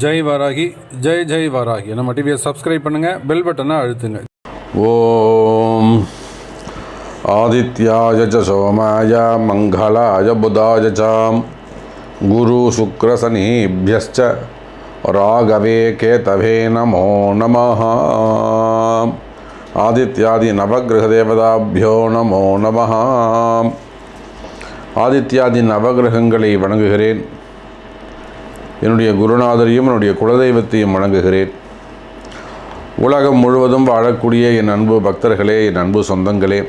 ஜெய் வாராகி, ஜெய் ஜெய் வாராகி. நம்ம டிவியை சப்ஸ்கிரைப் பண்ணுங்கள், பெல் பட்டனை அழுத்துங்க. ஓம் ஆதித்யாய ச சோமாய மங்களாய புதாய ச குரு சுக்ர சனிபியஸ்ச ராகவே கேதவே நமோ நமः. ஆதித்யாதி நவகிரக தேவதாபியோ நமோ நமः. ஆதித்யாதி நவகிரகங்களை வணங்குகிறேன். என்னுடைய குருநாதரையும் என்னுடைய குலதெய்வத்தையும் வணங்குகிறேன். உலகம் முழுவதும் வாழக்கூடிய என் அன்பு பக்தர்களே, என் அன்பு சொந்தங்களே,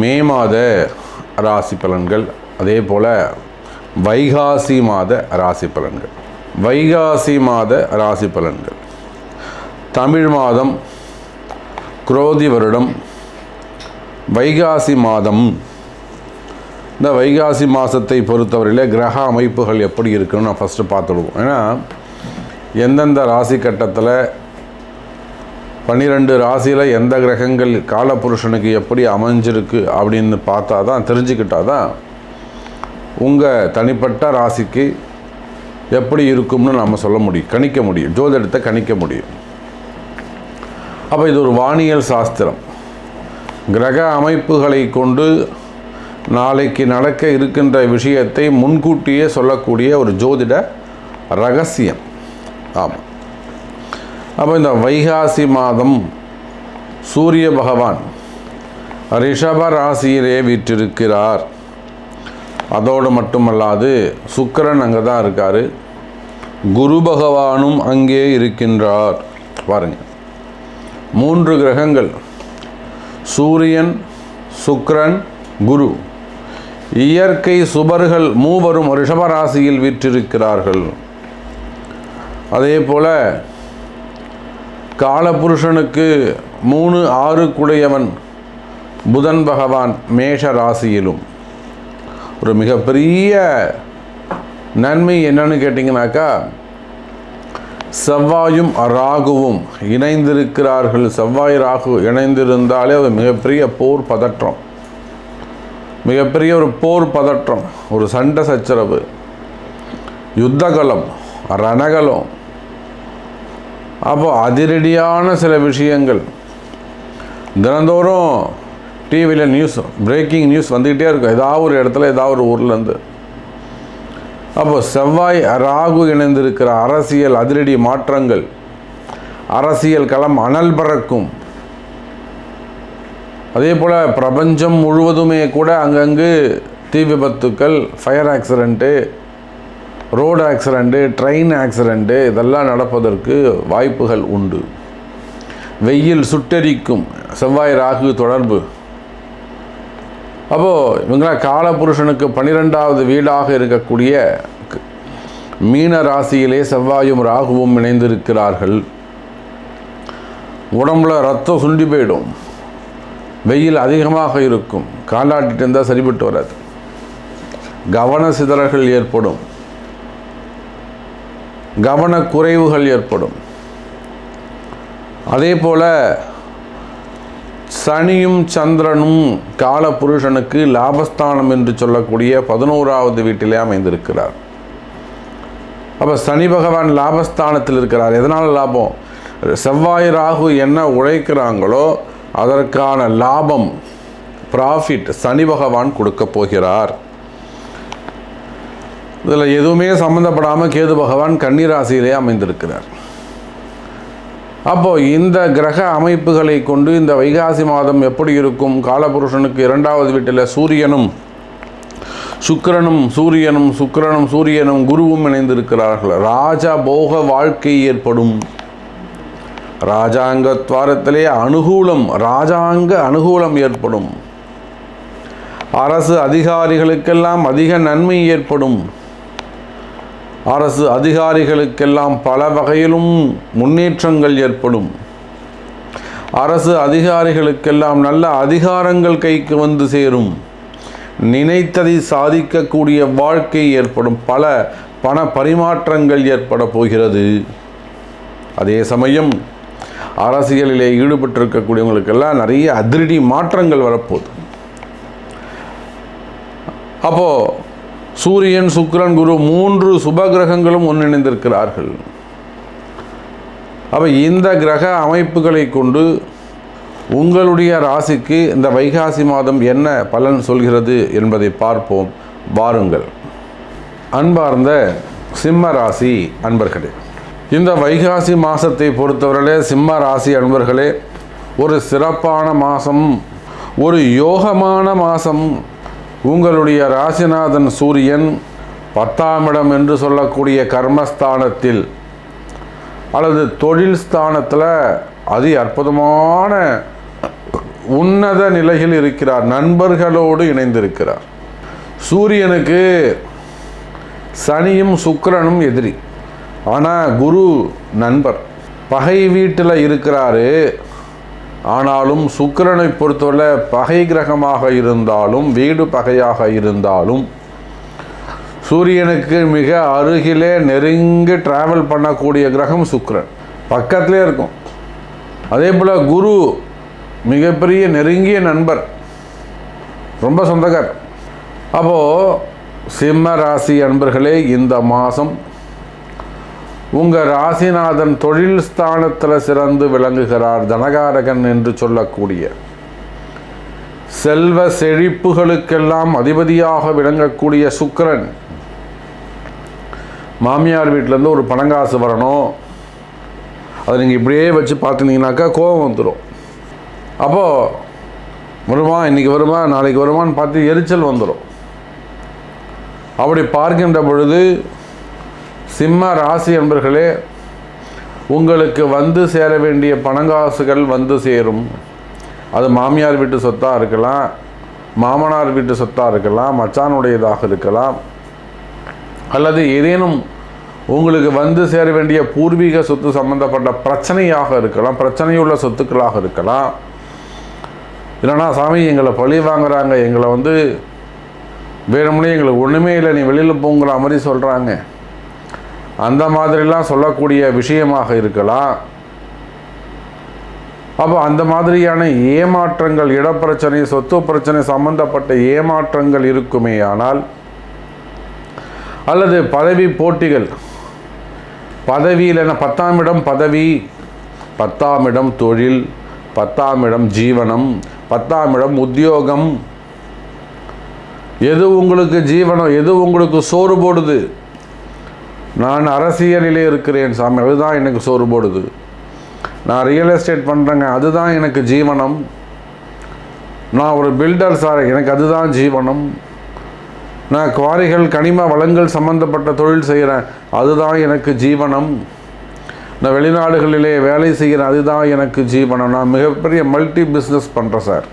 மே மாத ராசி பலன்கள், அதே போல் வைகாசி மாத ராசி பலன்கள். வைகாசி மாத ராசி பலன்கள் தமிழ் மாதம் குரோதி வருடம் வைகாசி மாதம். இந்த வைகாசி மாதத்தை பொறுத்தவரையில் கிரக அமைப்புகள் எப்படி இருக்குன்னு நான் ஃபஸ்ட்டு பார்த்துடுவோம். ஏன்னா எந்தெந்த ராசி கட்டத்தில் 12 ராசியில் எந்த கிரகங்கள் காலபுருஷனுக்கு எப்படி அமைஞ்சிருக்கு அப்படின்னு பார்த்தா தான், தெரிஞ்சுக்கிட்டால் தான் உங்கள் தனிப்பட்ட ராசிக்கு எப்படி இருக்கும்னு நம்ம சொல்ல முடியும், கணிக்க முடியும், ஜோதிடத்தை கணிக்க முடியும். அப்போ இது ஒரு வானியல் சாஸ்திரம். கிரக அமைப்புகளை கொண்டு நாளைக்கு நடக்க இருக்கின்ற விஷயத்தை முன்கூட்டியே சொல்லக்கூடிய ஒரு ஜோதிட ரகசியம். ஆமாம். அப்போ இந்த வைகாசி மாதம் சூரிய பகவான் ரிஷப ராசியிலே வீற்றிருக்கிறார். அதோடு மட்டுமல்லாது சுக்கிரன் அங்கே தான் இருக்கார், குரு பகவானும் அங்கே இருக்கின்றார். பாருங்கள், 3 கிரகங்கள், சூரியன், சுக்கிரன், குரு, இயற்கை சுபர்கள் மூவரும் ரிஷபராசியில் வீற்றிருக்கிறார்கள். அதே போல காலபுருஷனுக்கு 3, 6 குடையவன் புதன் பகவான் மேஷ ராசியிலும். ஒரு மிகப்பெரிய நன்மை என்னன்னு கேட்டிங்கனாக்கா, செவ்வாயும் ராகுவும் இணைந்திருக்கிறார்கள். செவ்வாய் ராகு இணைந்திருந்தாலே அது மிகப்பெரிய போர் பதற்றம், மிகப்பெரிய ஒரு போர் பதற்றம், ஒரு சண்டை சச்சரவு, யுத்தகலம், ரணகலம். அப்போ அதிரடியான சில விஷயங்கள் தினந்தோறும் டிவியில் நியூஸ், பிரேக்கிங் நியூஸ் வந்துக்கிட்டே இருக்கும், ஏதாவது ஒரு இடத்துல, ஏதாவது ஒரு ஊர்லேருந்து. அப்போ செவ்வாய் ராகு இணைந்திருக்கிற அரசியல் அதிரடி மாற்றங்கள், அரசியல் களம் அனல் பறக்கும். அதே போல் பிரபஞ்சம் முழுவதுமே கூட அங்கங்கு தீ விபத்துக்கள், fire accident, road accident, train accident இதெல்லாம் நடப்பதற்கு வாய்ப்புகள் உண்டு. வெயில் சுட்டெரிக்கும், செவ்வாய் ராகு தொடர்பு. அப்போது இவங்களாம் காலபுருஷனுக்கு 12வது வீடாக இருக்கக்கூடிய மீன ராசியிலே செவ்வாயும் ராகுவும் இணைந்திருக்கிறார்கள். உடம்புல ரத்தம் சுண்டி போயிடும், வெயில் அதிகமாக இருக்கும், காலாட்டிட்டு இருந்தால் சரிபட்டு வராது, கவன சிதறல்கள் ஏற்படும், கவனக்குறைவுகள் ஏற்படும். அதே போல் சனியும் சந்திரனும் காலபுருஷனுக்கு லாபஸ்தானம் என்று சொல்லக்கூடிய 11வது வீட்டிலே அமைந்திருக்கிறார். அப்போ சனி பகவான் லாபஸ்தானத்தில் இருக்கிறார். எதனால் லாபம்? செவ்வாய் ராகு என்ன உழைக்கிறாங்களோ அதற்கான லாபம், ப்ராஃபிட் சனி பகவான் கொடுக்க போகிறார். இதில் எதுவுமே சம்மந்தப்படாமல் கேது பகவான் கன்னி ராசியிலே அமைந்திருக்கிறார். அப்போது இந்த கிரக அமைப்புகளை கொண்டு இந்த வைகாசி மாதம் எப்படி இருக்கும்? காலபுருஷனுக்கு 2வது வீட்டில் சூரியனும் சுக்கிரனும், சூரியனும் குருவும் இணைந்திருக்கிறார்கள். ராஜா போக வாழ்க்கை ஏற்படும். ராஜாங்க துவாரத்திலே அனுகூலம், ராஜாங்க அனுகூலம் ஏற்படும். அரசு அதிகாரிகளுக்கெல்லாம் அதிக நன்மை ஏற்படும். அரசு அதிகாரிகளுக்கெல்லாம் பல வகையிலும் முன்னேற்றங்கள் ஏற்படும். அரசு அதிகாரிகளுக்கெல்லாம் நல்ல அதிகாரங்கள் கைக்கு வந்து சேரும். நினைத்ததை சாதிக்கக்கூடிய வாழ்க்கை ஏற்படும். பல பண பரிமாற்றங்கள் ஏற்பட போகிறது. அதே சமயம் அரசியலிலே ஈடுபட்டிருக்கக்கூடியவங்களுக்கெல்லாம் நிறைய அதிரடி மாற்றங்கள் வரப்போகுது. அப்போது சூரியன், சுக்கிரன், குரு 3 சுப கிரகங்களும் ஒன்றிணைந்திருக்கிறார்கள். அப்போ இந்த கிரக அமைப்புகளை கொண்டு உங்களுடைய ராசிக்கு இந்த வைகாசி மாதம் என்ன பலன் சொல்கிறது என்பதை பார்ப்போம் வாருங்கள். அன்பார்ந்த சிம்ம ராசி அன்பர்களே, இந்த வைகாசி மாதத்தை பொறுத்தவரையிலே சிம்ம ராசி அன்பர்களே ஒரு சிறப்பான மாதம், ஒரு யோகமான மாதம். உங்களுடைய ராசிநாதன் சூரியன் 10ஆம் இடம் என்று சொல்லக்கூடிய கர்மஸ்தானத்தில் அல்லது தொழில் ஸ்தானத்தில் அதி அற்புதமான உன்னத நிலையில் இருக்கிறார். நண்பர்களோடு இணைந்திருக்கிறார். சூரியனுக்கு சனியும் சுக்கிரனும் எதிரி, ஆனால் குரு நண்பர். பகை வீட்டில் இருக்கிறாரு. ஆனாலும் சுக்கிரனை பொறுத்தவரை பகை கிரகமாக இருந்தாலும் வீடு பகையாக இருந்தாலும் சூரியனுக்கு மிக அருகிலே நெருங்கி டிராவல் பண்ணக்கூடிய கிரகம் சுக்கிரன், பக்கத்திலே இருக்கும். அதே போல் குரு மிகப்பெரிய நெருங்கிய நண்பர், ரொம்ப சொந்தக்கார். அப்போது சிம்ம ராசி அன்பர்களே, இந்த மாதம் உங்கள் ராசிநாதன் தொழில் ஸ்தானத்தில் சிறந்து விளங்குகிறார். தனகாரகன் என்று சொல்லக்கூடிய செல்வ செழிப்புகளுக்கெல்லாம் அதிபதியாக விளங்கக்கூடிய சுக்கிரன் மாமியார் வீட்டிலேருந்து ஒரு பணங்காசு வரணும், அதை நீங்கள் இப்படியே வச்சு பார்த்துனீங்கனாக்கா கோபம் வந்துடும். அப்போது வருமா, இன்றைக்கி வருமா, நாளைக்கு வருமானு பார்த்து எரிச்சல் வந்துடும். அப்படி பார்க்கின்ற பொழுது சிம்ம ராசி என்பர்களே, உங்களுக்கு வந்து சேர வேண்டிய பணங்காசுகள் வந்து சேரும். அது மாமியார் வீட்டு சொத்தாக இருக்கலாம், மாமனார் வீட்டு சொத்தாக இருக்கலாம், மச்சானுடையதாக இருக்கலாம், அல்லது ஏதேனும் உங்களுக்கு வந்து சேர வேண்டிய பூர்வீக சொத்து சம்பந்தப்பட்ட பிரச்சனையாக இருக்கலாம், பிரச்சனையுள்ள சொத்துக்களாக இருக்கலாம். இல்லைனா சாமி எங்களை பழி வாங்குறாங்க, எங்களை வந்து வேணும்னே எங்களுக்கு ஒன்றுமே இல்லை, நீ வெளியில் போங்கிற மாதிரி சொல்கிறாங்க, அந்த மாதிரிலாம் சொல்லக்கூடிய விஷயமாக இருக்கலாம். அப்போ அந்த மாதிரியான ஏமாற்றங்கள், இடப்பிரச்சனை, சொத்து பிரச்சனை சம்பந்தப்பட்ட ஏமாற்றங்கள் இருக்குமே ஆனால், அல்லது பதவி போட்டிகள், பதவியில் என்ன 10ஆம் இடம் பதவி, 10ஆம் இடம் தொழில், 10ஆம் இடம் ஜீவனம், 10ஆம் இடம் உத்தியோகம், எது உங்களுக்கு ஜீவனம், எது உங்களுக்கு சோறு போடுது. நான் அரசியலிலே இருக்கிறேன் சாமி, அதுதான் எனக்கு சோறு போடுது. நான் ரியல் எஸ்டேட் பண்ணுறேங்க, அதுதான் எனக்கு ஜீவனம். நான் ஒரு பில்டர் சார், எனக்கு அதுதான் ஜீவனம். நான் குவாரிகள், கனிம வளங்கள் சம்பந்தப்பட்ட தொழில் செய்கிறேன், அதுதான் எனக்கு ஜீவனம். நான் வெளிநாடுகளிலே வேலை செய்கிறேன், அதுதான் எனக்கு ஜீவனம். நான் மிகப்பெரிய மல்டி பிஸ்னஸ் பண்ணுறேன் சார்,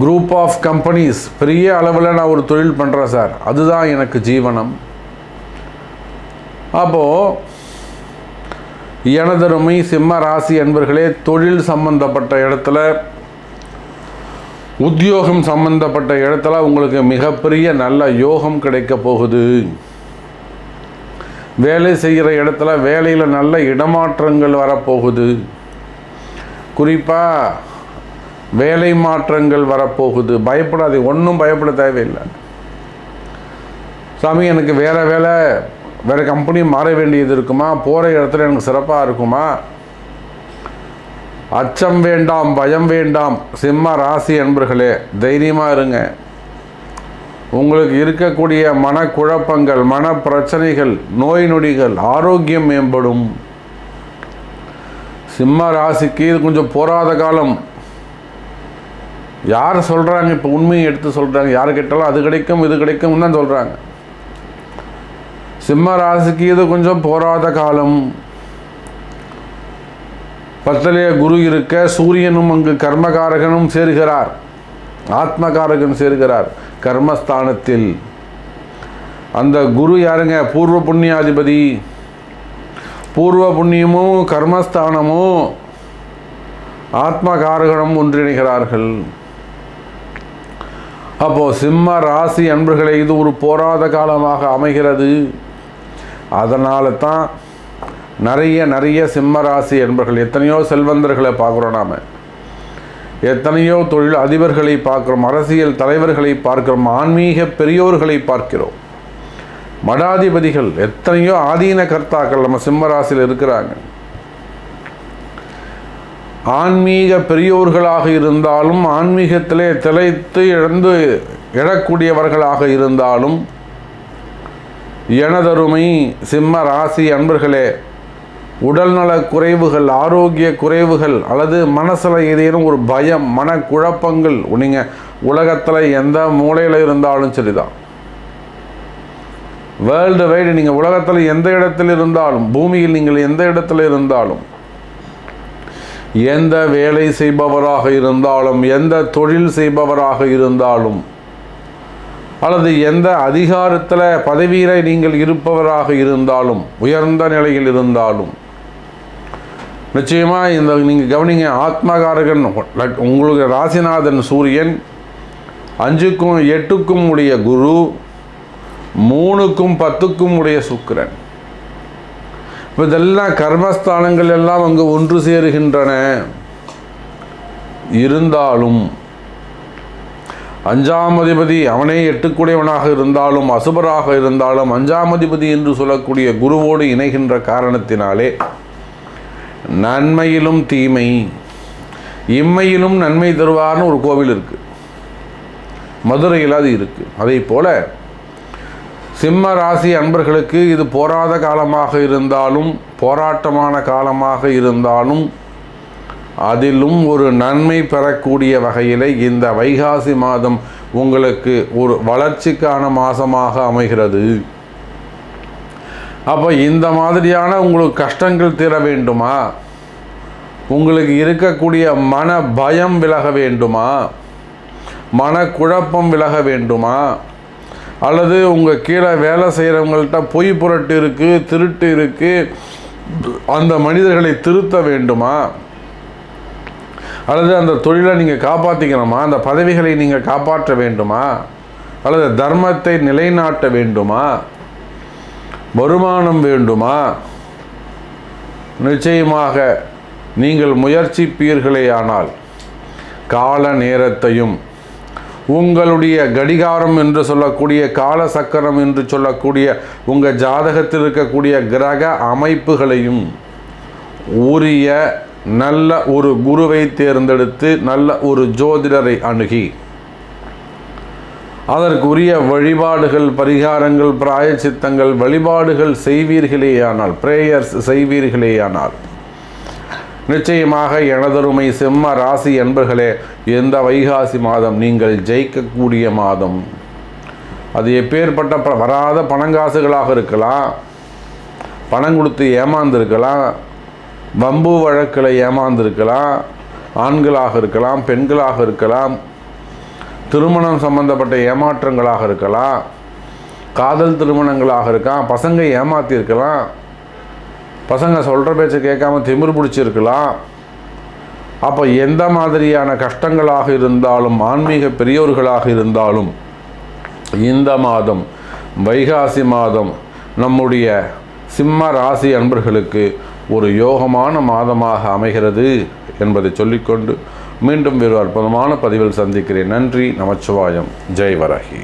குரூப் ஆஃப் கம்பெனிஸ், பெரிய அளவில் நான் ஒரு தொழில் பண்ணுறேன் சார், அதுதான் எனக்கு ஜீவனம். அப்போது எனதருமை சிம்ம ராசி அன்பர்களே, தொழில் சம்பந்தப்பட்ட இடத்துல, உத்தியோகம் சம்பந்தப்பட்ட இடத்துல உங்களுக்கு மிகப்பெரிய நல்ல யோகம் கிடைக்க போகுது. வேலை செய்கிற இடத்துல வேலையில் நல்ல இடமாற்றங்கள் வரப்போகுது. குறிப்பாக வேலை மாற்றங்கள் வரப்போகுது. பயப்படாது, ஒன்றும் பயப்பட தேவையில்லை. சாமி எனக்கு வேறு கம்பெனி மாற வேண்டியது இருக்குமா, போகிற இடத்துல எனக்கு சிறப்பாக இருக்குமா, அச்சம் வேண்டாம், பயம் வேண்டாம். சிம்ம ராசி அன்பர்களே, தைரியமாக இருங்க. உங்களுக்கு இருக்கக்கூடிய மனக்குழப்பங்கள், மன பிரச்சனைகள், நோய் நொடிகள், ஆரோக்கியம் மேம்படும். சிம்ம ராசிக்கு இது கொஞ்சம் போராத காலம். யார் சொல்கிறாங்க, இப்போ உண்மையை எடுத்து சொல்கிறாங்க, யார் கேட்டாலும் அது கிடைக்கும் இது கிடைக்கும் தான் சொல்கிறாங்க. சிம்ம ராசிக்கு இது கொஞ்சம் போராத காலம். 10லே குரு இருக்க, சூரியனும் அங்கு கர்மகாரகனும் சேர்கிறார், ஆத்மகாரகன் சேர்கிறார் கர்மஸ்தானத்தில். அந்த குரு யாருங்க, பூர்வ புண்ணியாதிபதி. பூர்வ புண்ணியமும் கர்மஸ்தானமும் ஆத்மகாரகனும் ஒன்றிணைகிறார்கள். அப்போது சிம்ம ராசி அன்பர்களை இது ஒரு போராத காலமாக அமைகிறது. அதனால தான் நிறைய சிம்ம ராசி அன்பர்கள், எத்தனையோ செல்வந்தர்களை பார்க்குறோம், நாம் எத்தனையோ தொழில் அதிபர்களை பார்க்குறோம், அரசியல் தலைவர்களை பார்க்கிறோம், ஆன்மீக பெரியோர்களை பார்க்கிறோம். மடாதிபதிகள் எத்தனையோ ஆதீன கர்த்தாக்கள் நம்ம சிம்ம ராசியில் இருக்கிறாங்க. ஆன்மீக பெரியோர்களாக இருந்தாலும், ஆன்மீகத்திலே திளைத்து எழக்கூடியவர்களாக இருந்தாலும், எனதருமை சிம்ம ராசி அன்பர்களே, உடல்நல குறைவுகள், ஆரோக்கிய குறைவுகள் அல்லது மனசில் ஏதேனும் ஒரு பயம், மனக்குழப்பங்கள், நீங்கள் உலகத்தில் எந்த மூலையில் இருந்தாலும் சரிதான், வேர்ல்டு வைடு நீங்கள் உலகத்தில் எந்த இடத்தில் இருந்தாலும், பூமியில் நீங்கள் எந்த இடத்துல இருந்தாலும், எந்த வேலை செய்பவராக இருந்தாலும், எந்த தொழில் செய்பவராக இருந்தாலும், அல்லது எந்த அதிகாரத்தில் பதவியில் நீங்கள் இருப்பவராக இருந்தாலும், உயர்ந்த நிலையில் இருந்தாலும், நிச்சயமாக இந்த நீங்கள் கவனிங்க, ஆத்மகாரகன் உங்களுக்கு ராசிநாதன் சூரியன், 5க்கும் 8க்கும் உடைய குரு, 3க்கும் 10க்கும் உடைய சுக்கிரன். இப்போ இதெல்லாம் கர்மஸ்தானங்கள் எல்லாம் அங்கு ஒன்று சேருகின்றன. இருந்தாலும் 5ஆம் அதிபதி அவனே 8க்குடையவனாக இருந்தாலும், அசுபராக இருந்தாலும், 5ஆம் அதிபதி என்று சொல்லக்கூடிய குருவோடு இணைகின்ற காரணத்தினாலே நன்மையிலும் தீமை, இம்மையிலும் நன்மை தருவார்னு ஒரு கோவில் இருக்குது, மதுரையில் அது இருக்குது. அதே போல் சிம்ம ராசி அன்பர்களுக்கு இது போராத காலமாக இருந்தாலும், போராட்டமான காலமாக இருந்தாலும், அதிலும் ஒரு நன்மை பெறக்கூடிய வகையில் இந்த வைகாசி மாதம் உங்களுக்கு ஒரு வளர்ச்சிக்கான மாதமாக அமைகிறது. அப்போ இந்த மாதிரியான உங்களுக்கு கஷ்டங்கள் தீர வேண்டுமா, உங்களுக்கு இருக்கக்கூடிய மன பயம் விலக வேண்டுமா, மனக்குழப்பம் விலக வேண்டுமா, அல்லது உங்கள் கீழே வேலை செய்கிறவங்கள்ட்ட பொய் புரட்டு இருக்குது, திருட்டு இருக்குது, அந்த மனிதர்களை திருத்த வேண்டுமா, அல்லது அந்த தொழிலை நீங்கள் காப்பாற்றிக்கணுமா, அந்த பதவிகளை நீங்கள் காப்பாற்ற வேண்டுமா, அல்லது தர்மத்தை நிலைநாட்ட வேண்டுமா, வருமானம் வேண்டுமா, நிச்சயமாக நீங்கள் முயற்சிப்பீர்களேயானால் கால நேரத்தையும் உங்களுடைய கடிகாரம் என்று சொல்லக்கூடிய கால சக்கரம் என்று சொல்லக்கூடிய உங்கள் ஜாதகத்தில் இருக்கக்கூடிய கிரக அமைப்புகளையும் உரிய நல்ல ஒரு குருவை தேர்ந்தெடுத்து, நல்ல ஒரு ஜோதிடரை அணுகி, அதற்குரிய வழிபாடுகள், பரிகாரங்கள், பிராயச்சித்தங்கள், வழிபாடுகள் செய்வீர்களேயானால், பிரேயர்ஸ் செய்வீர்களேயானால், நிச்சயமாக எனதருமை சிம்ம ராசி என்பர்களே, எந்த வைகாசி மாதம் நீங்கள் ஜெயிக்கக்கூடிய மாதம். அது எப்பேற்பட்ட வராத பணங்காசுகளாக இருக்கலாம், பணம் கொடுத்து ஏமாந்துருக்கலாம், வம்பு வழக்கில் ஏமாந்துருக்கலாம், ஆண்களாக இருக்கலாம், பெண்களாக இருக்கலாம், திருமணம் சம்பந்தப்பட்ட ஏமாற்றங்களாக இருக்கலாம், காதல் திருமணங்களாக இருக்கலாம், பசங்க ஏமாற்றிருக்கலாம், பசங்க சொல்கிற பேச்சை கேட்காம திமிரு பிடிச்சிருக்கலாம். அப்போ எந்த மாதிரியான கஷ்டங்களாக இருந்தாலும், ஆன்மீக பெரியோர்களாக இருந்தாலும், இந்த மாதம் வைகாசி மாதம் நம்முடைய சிம்ம ராசி அன்பர்களுக்கு ஒரு யோகமான மாதமாக அமைகிறது என்பதை சொல்லிக்கொண்டு மீண்டும் வேறு அற்புதமான பதிவில் சந்திக்கிறேன். நன்றி, நமச்சிவாயம், ஜெய் வராகி.